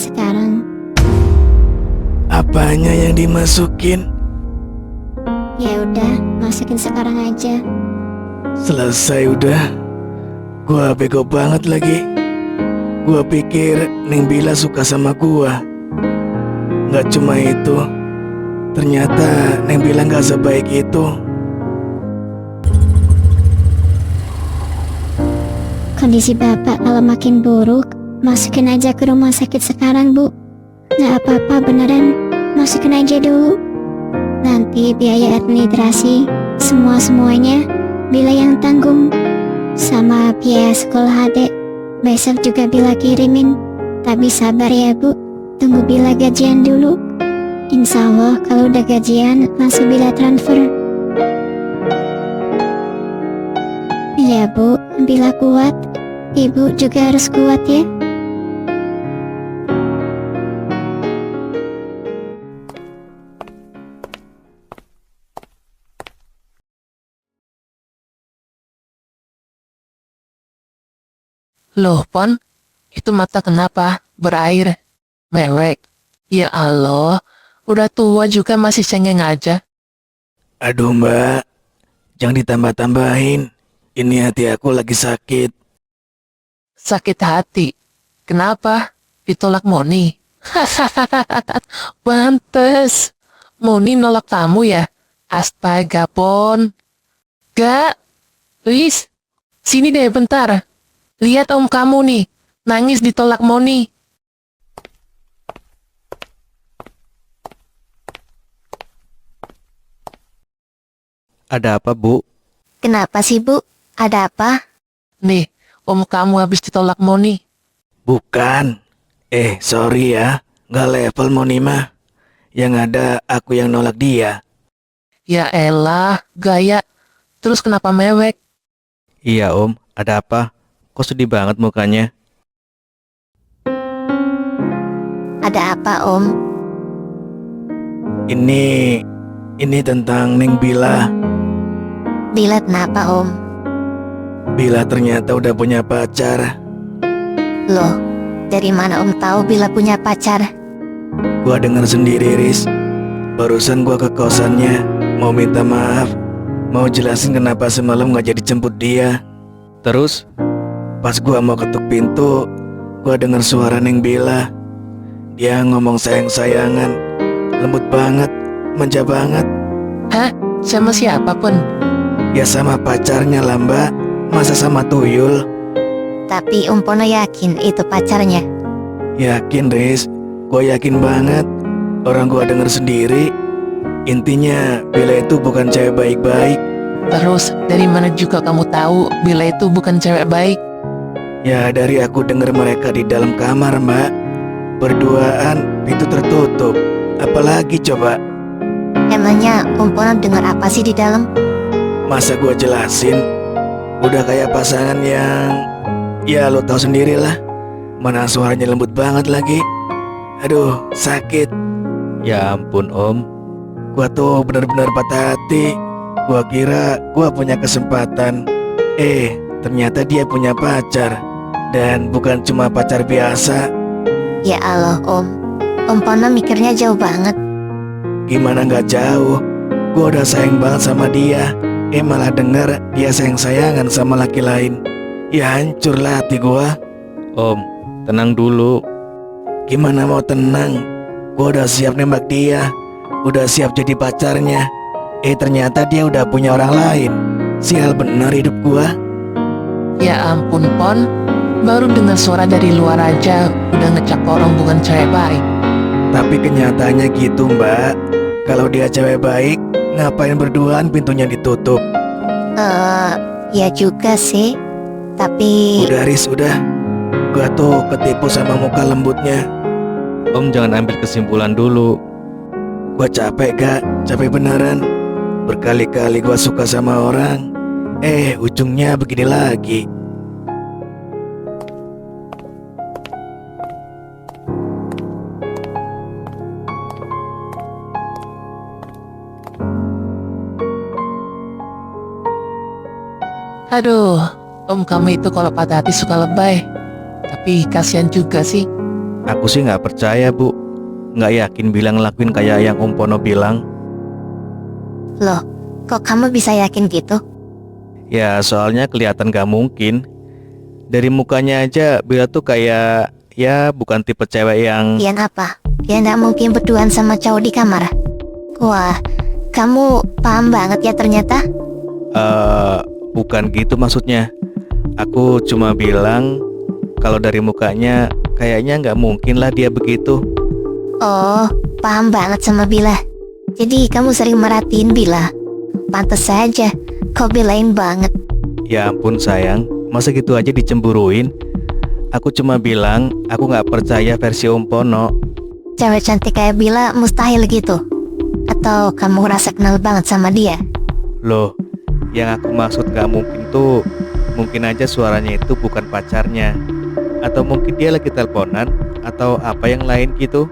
sekarang. Apanya yang dimasukin? Ya udah, masukin sekarang aja. Selesai udah. Gua bego banget lagi. Gua pikir Neng Bila suka sama gua. Gak cuma itu, ternyata Neng Bila gak sebaik itu. Kondisi bapak kalau makin buruk, masukin aja ke rumah sakit sekarang, Bu. Nggak apa-apa beneran, masukin aja dulu. Nanti biaya administrasi, semuanya Bila yang tanggung. Sama biaya sekolah adek, besok juga Bila kirimin. Tapi sabar ya Bu, tunggu Bila gajian dulu. Insya Allah kalau udah gajian, langsung Bila transfer. Iya Bu, Bila kuat, Ibu juga harus kuat ya. Loh, Pon, itu mata kenapa? Berair? Mewek? Ya Allah, udah tua juga masih cengeng aja. Aduh mbak, jangan ditambah-tambahin. Ini hati aku lagi sakit. Sakit hati. Kenapa? Ditolak Moni? Hahaha, pantes. Moni nolak kamu ya? Astaga, Pon. Gak, Luis, sini deh bentar. Lihat om kamu nih, nangis ditolak Moni. Ada apa, Bu? Kenapa sih Bu? Ada apa? Nih, om kamu habis ditolak Moni. Bukan. Sorry ya, gak level Monima. Yang ada aku yang nolak dia. Ya elah, gaya. Terus kenapa mewek? Iya, Om. Ada apa? Kok sedih banget mukanya? Ada apa Om? Ini tentang Neng Bila. Bila kenapa Om? Bila ternyata udah punya pacar. Loh, dari mana Om tahu Bila punya pacar? Gua denger sendiri, Riz. Barusan gua ke kosannya, mau minta maaf, mau jelasin kenapa semalam gak jadi jemput dia. Terus? Pas gua mau ketuk pintu, gua denger suara Neng Bila. Dia ngomong sayang-sayangan, lembut banget, manja banget. Hah? Sama siapa pun? Ya sama pacarnya lah mbak, masa sama tuyul? Tapi Om Pono yakin itu pacarnya? Yakin Riz, gua yakin banget. Orang gua denger sendiri. Intinya Bila itu bukan cewek baik-baik. Terus, dari mana juga kamu tahu Bila itu bukan cewek baik? Ya dari aku denger mereka di dalam kamar mbak. Berduaan, pintu tertutup. Apalagi coba? Emangnya Om Pono dengar apa sih di dalam? Masa gua jelasin? Udah kayak pasangan yang... Ya lo tau sendiri lah. Mana suaranya lembut banget lagi. Aduh, sakit. Ya ampun, Om. Gua tuh bener-bener patah hati. Gua kira gua punya kesempatan. Ternyata dia punya pacar. Dan bukan cuma pacar biasa. Ya Allah Om, Om Pono mikirnya jauh banget. Gimana gak jauh? Gua udah sayang banget sama dia. Malah denger dia sayang-sayangan sama laki lain. Ya hancur lah hati gua. Om, tenang dulu. Gimana mau tenang? Gua udah siap nembak dia. Udah siap jadi pacarnya. Ternyata dia udah punya orang lain. Sial bener hidup gua. Ya ampun, Pon. Baru dengar suara dari luar aja, udah ngecap orang bukan cewek baik. Tapi kenyataannya gitu mbak. Kalau dia cewek baik, ngapain berduaan pintunya ditutup? Ya juga sih. Tapi... Udah Riz, udah. Gua tuh ketipu sama muka lembutnya. Om jangan ambil kesimpulan dulu. Gua capek gak? Capek beneran. Berkali-kali gua suka sama orang. Ujungnya begini lagi. Aduh, om kamu itu kalau patah hati suka lebay. Tapi kasihan juga sih. Aku sih nggak percaya, Bu. Nggak yakin bilang ngelakuin kayak yang Om Pono bilang. Loh, kok kamu bisa yakin gitu? Ya soalnya kelihatan nggak mungkin. Dari mukanya aja Bella tuh kayak ya bukan tipe cewek yang Pian apa? Pian gak mungkin berduaan sama cowok di kamar. Wah, kamu paham banget ya ternyata. bukan gitu maksudnya. Aku cuma bilang kalau dari mukanya kayaknya nggak mungkin lah dia begitu. Oh, paham banget sama Bila. Jadi kamu sering merhatiin Bila. Pantes saja, kau belain banget. Ya ampun sayang, masa gitu aja dicemburuin? Aku cuma bilang aku nggak percaya versi Om Pono. Cewek cantik kayak Bila mustahil gitu. Atau kamu rasa kenal banget sama dia? Loh, yang aku maksud nggak mungkin tuh mungkin aja suaranya itu bukan pacarnya. Atau mungkin dia lagi teleponan atau apa yang lain gitu.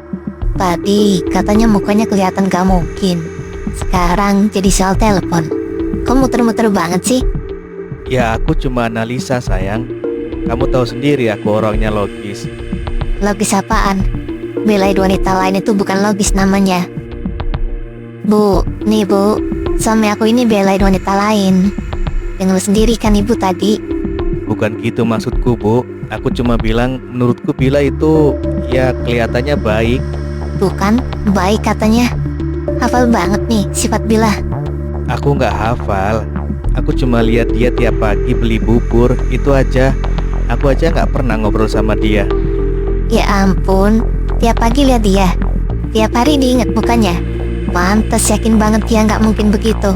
Tadi katanya mukanya kelihatan gak mungkin. Sekarang jadi soal telepon. Kok muter-muter banget sih? Ya aku cuma analisa sayang. Kamu tahu sendiri aku orangnya logis. Logis apaan? Belain wanita lain itu bukan logis namanya. Bu, nih bu, suami aku ini belain wanita lain. Dengar sendiri kan ibu tadi. Bukan gitu maksudku, Bu. Aku cuma bilang menurutku Bila itu ya kelihatannya baik. Tuh kan, baik katanya. Hafal banget nih sifat Bila. Aku nggak hafal. Aku cuma lihat dia tiap pagi beli bubur, itu aja. Aku aja nggak pernah ngobrol sama dia. Ya ampun, tiap pagi lihat dia. Tiap hari diingat mukanya. Pantes yakin banget dia nggak mungkin begitu.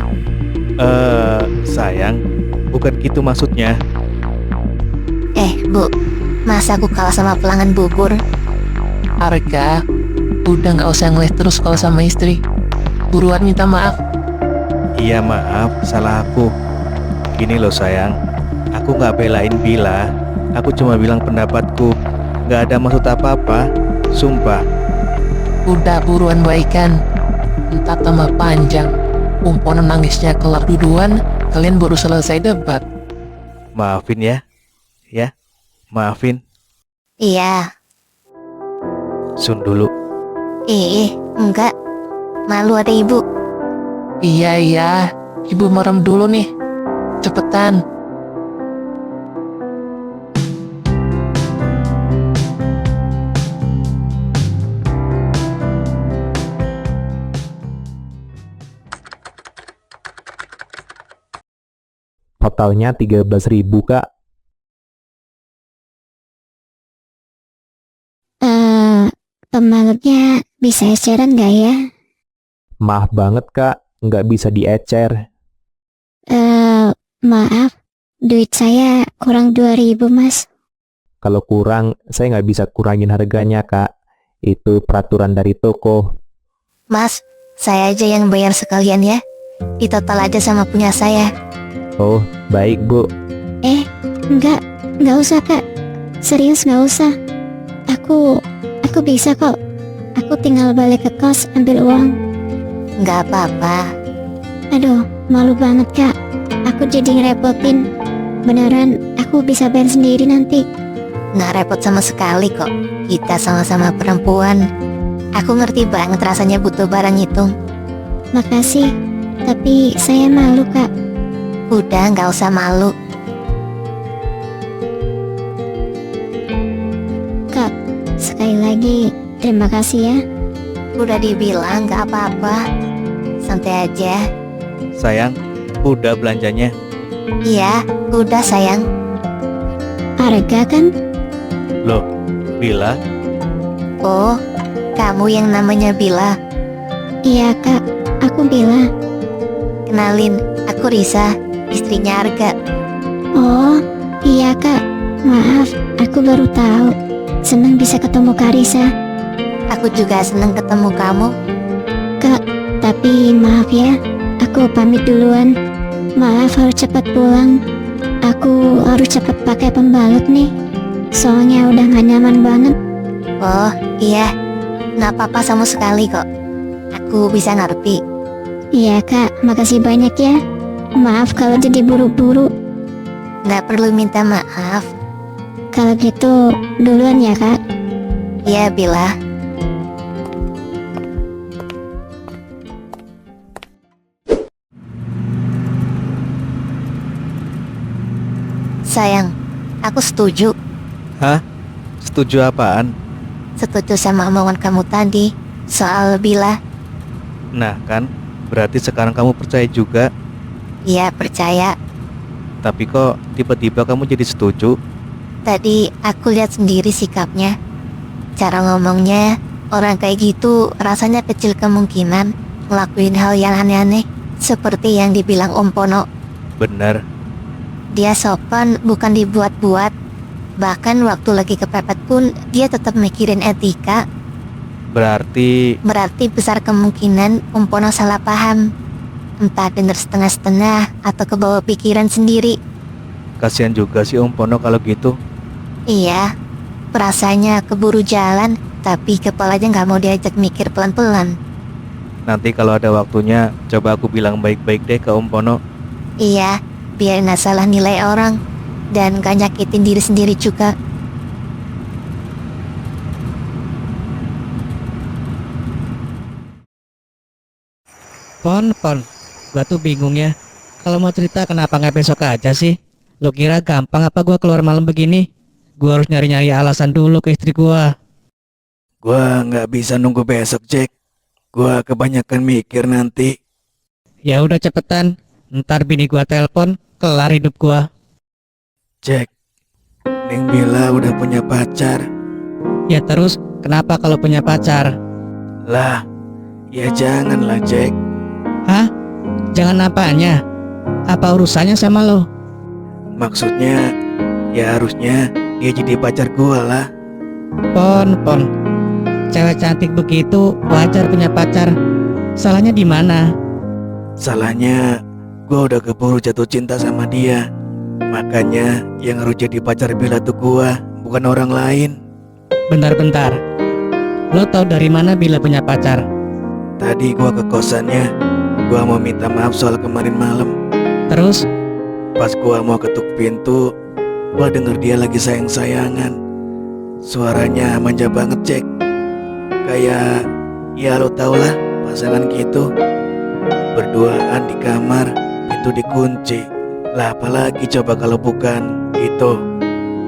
Sayang, bukan gitu maksudnya. Bu, masa aku kalah sama pelanggan bubur? Arga, udah nggak usah ngeles terus kalau sama istri. Buruan minta maaf. Iya maaf, salah aku. Gini loh sayang, aku nggak belain Bila. Aku cuma bilang pendapatku. Nggak ada maksud apa-apa, sumpah. Udah buruan baikan. Entah tambah panjang. Umpono nangisnya kelar duluan, kalian baru selesai debat. Maafin ya. Ya, maafin. Iya. Sun dulu. Enggak. Malu ada ibu. Iya, ibu merem dulu nih. Cepetan. Totalnya 13.000 Kak. Pembalapnya bisa eceran gak ya? Maaf banget Kak, nggak bisa diecer. Maaf, duit saya kurang 2.000 mas. Kalau kurang, saya nggak bisa kurangin harganya Kak. Itu peraturan dari toko. Mas, saya aja yang bayar sekalian ya. Di total aja sama punya saya. Oh, baik Bu. Enggak usah kak. Serius nggak usah. Aku bisa kok. Aku tinggal balik ke kos ambil uang. Nggak apa-apa. Aduh, malu banget kak. Aku jadi ngerepotin. Beneran, aku bisa bayar sendiri nanti. Nggak repot sama sekali kok. Kita sama-sama perempuan. Aku ngerti banget rasanya butuh barang itu. Makasih, tapi saya malu kak. Udah nggak usah malu. Kak, sekali lagi terima kasih ya. Udah dibilang nggak apa-apa. Santai aja. Sayang, udah belanjanya. Iya, udah sayang. Harga kan? Loh, Bila? Oh, kamu yang namanya Bila. Iya kak, aku Bila. Kenalin, aku Risa, istrinya Arga. Oh, iya kak. Maaf, aku baru tahu. Senang bisa ketemu Kak Risa. Aku juga seneng ketemu kamu. Kak, tapi maaf ya. Aku pamit duluan. Maaf harus cepat pulang. Aku harus cepat pakai pembalut nih. Soalnya udah gak nyaman banget. Oh, iya. Nggak apa-apa sama sekali kok. Aku bisa ngerti. Iya kak, makasih banyak ya. Maaf kalau jadi buru-buru. Nggak perlu minta maaf. Kalau gitu duluan ya kak. Iya, Bila. Sayang, aku setuju. Hah? Setuju apaan? Setuju sama omongan kamu tadi soal Bila. Nah kan, berarti sekarang kamu percaya juga. Iya, percaya. Tapi kok tiba-tiba kamu jadi setuju? Tadi aku lihat sendiri sikapnya. Cara ngomongnya, orang kayak gitu rasanya kecil kemungkinan ngelakuin hal yang aneh-aneh seperti yang dibilang Om Pono. Bener. Dia sopan, bukan dibuat-buat. Bahkan waktu lagi kepepet pun dia tetap mikirin etika. Berarti Berarti besar kemungkinan Om Pono salah paham. Entah denger setengah-setengah atau kebawa pikiran sendiri. kasihan juga sih Om Pono kalau gitu. Iya, perasaannya keburu jalan, tapi kepalanya nggak mau diajak mikir pelan-pelan. Nanti kalau ada waktunya, coba aku bilang baik-baik deh ke Om Pono. Iya, biar nggak salah nilai orang dan gak nyakitin diri sendiri juga. Pon, gua tuh bingung ya. Kalau mau cerita kenapa nggak besok aja sih? Lo kira gampang apa gua keluar malam begini? Gua harus nyari-nyari alasan dulu ke istri gua. Gua nggak bisa nunggu besok, Jack. Gua kebanyakan mikir nanti. Ya udah cepetan, ntar bini gua telepon, kelar hidup gua. Jack, Neng Bila udah punya pacar. Ya terus, kenapa kalau punya pacar? Lah, ya janganlah, Jack. Hah? Jangan apanya? Apa urusannya sama lo? Maksudnya, ya harusnya dia jadi pacar gua lah. Pon. Cewek cantik begitu, wajar punya pacar. Salahnya di mana? Salahnya, gua udah keburu jatuh cinta sama dia. Makanya yang harus jadi pacar Bila tuh gua, bukan orang lain. Bentar. Lo tahu dari mana Bila punya pacar? Tadi gua ke kosannya, gua mau minta maaf soal kemarin malam. Terus, Pas gua mau ketuk pintu, gua denger dia lagi sayang-sayangan. Suaranya manja banget, Jack. Kayak, ya lo tau lah, pasangan gitu. Berduaan di kamar, pintu dikunci. Lah apalagi coba kalau bukan itu.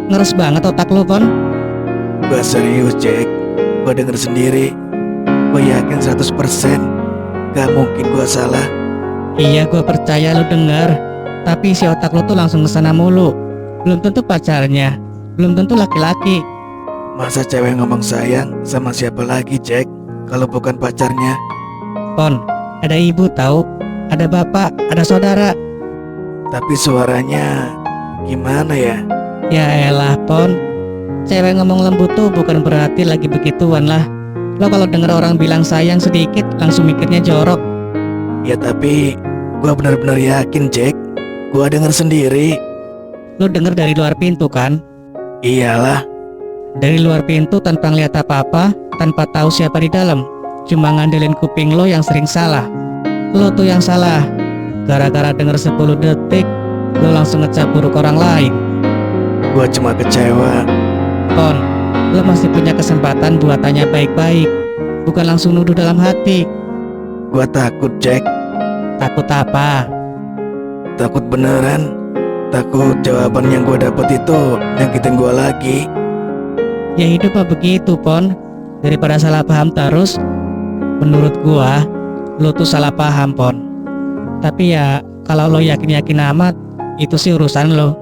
ngeres banget otak lo, Pon. Gua serius, Jack. Gua denger sendiri. Gua yakin 100%. Gak mungkin gua salah. Iya, gue percaya lo denger. Tapi si otak lo tuh langsung kesana mulu. Belum tentu pacarnya, belum tentu laki-laki. Masa cewek ngomong sayang sama siapa lagi, Jack? Kalau bukan pacarnya. Pon, ada ibu tahu, ada bapak, ada saudara. Tapi suaranya gimana ya? Ya elah, Pon. Cewek ngomong lembut tuh bukan berarti lagi begituan lah. Lo kalau denger orang bilang sayang sedikit langsung mikirnya jorok. Ya tapi gua benar-benar yakin, Jack. Gua denger sendiri. Lo denger dari luar pintu kan? Iyalah. Dari luar pintu tanpa ngeliat apa-apa, tanpa tahu siapa di dalam. Cuma ngandelin kuping lo yang sering salah. Lo tuh yang salah. Gara-gara denger 10 detik, lo langsung ngecap buruk orang lain. Gua cuma kecewa. Pon, lo masih punya kesempatan buat tanya baik-baik. Bukan langsung nuduh dalam hati. Gua takut, Jack. Takut apa? Takut beneran. Takut jawaban yang gua dapet itu nyakitin gua lagi. Ya hidup mah begitu, Pon. Daripada salah paham terus. Menurut gua, lo tuh salah paham, Pon. Tapi ya, kalau lo yakin-yakin amat, itu sih urusan lo.